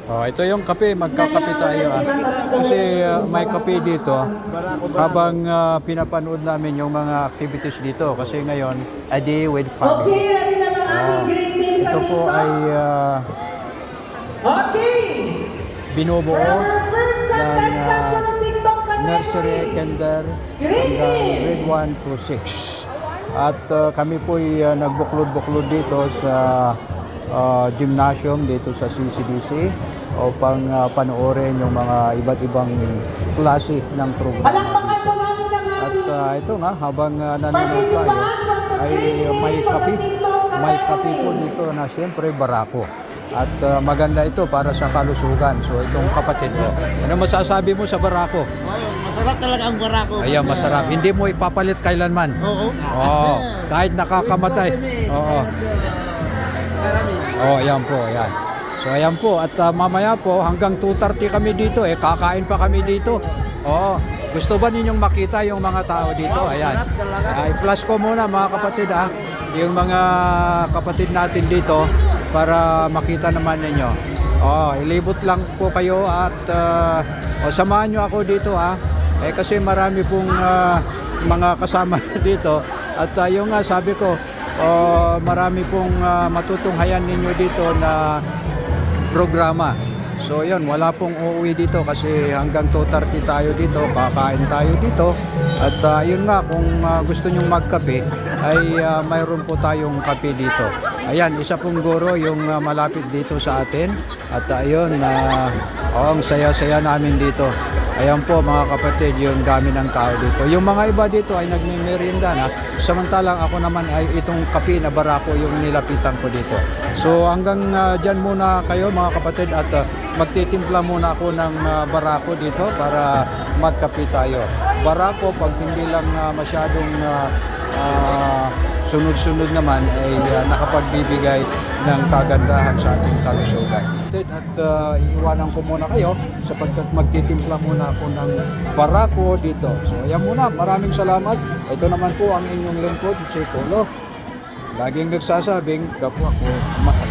Oh, ito yung kape, magkakape tayo Kasi may kape dito habang pinapanood namin yung mga activities dito. Kasi ngayon, a day with family. Okay, ready na ang ating green team sa Ito po TikTok? ay Okay! binubuo For our first ng contestant for the TikTok nursery, category. kinder, Green hanggang team! grade 1 to 6. At kami po ay nagbuklod-buklod dito sa gymnasium dito sa CCDC upang panoorin yung mga iba't ibang klase ng program. Palakpakan po natin ang At ating ito nga, habang nanonood tayo, participant from the ay green team may for the kape. TikTok May kape category. po dito na siyempre barako. At maganda ito para sa kalusugan. So itong kapatid ko. Ano masasabi mo sa barako? Masarap talaga ang barako. Ayan, masarap. Hindi mo ipapalit kailanman. Oo. Oo. Kahit nakakamatay. Oo. Oh, ayan po, ayan. So ayan po at mamaya po hanggang 2:30 kami dito kakain pa kami dito. Oo. Gusto ba ninyong makita yung mga tao dito? Ayan. I-flash ko muna mga kapatid yung mga kapatid natin dito para makita naman ninyo. Oh, ilibot lang po kayo at samahan nyo ako dito kasi marami pong mga kasama dito at yung nga sabi ko marami pong matutunghayan ninyo dito na programa. So yun, wala pong uuwi dito kasi hanggang 2:30 tayo dito, kakain tayo dito. At yun nga, kung gusto nyong magkape, ay mayroon po tayong kape dito. Ayan, isa pong guro yung malapit dito sa atin. At ayun, ang saya-saya namin dito. Ayan po mga kapatid, yung dami ng tao dito. Yung mga iba dito ay nagme-merienda na. Samantalang ako naman ay itong kape na barako yung nilapitan ko dito. So hanggang dyan muna kayo mga kapatid at magtitimpla muna ako ng barako dito para magkape tayo. Barako pag hindi lang masyadong sunod-sunod naman ay nakapagbibigay ng kagandahan sa ating kalusugan. At iiwanan ko muna kayo sapagkat magtitimpla muna ako ng barako dito. So ayan muna, maraming salamat. Ito naman po ang inyong lingkod, si Polo. Laging nagsasabing, kapwa ko mahal.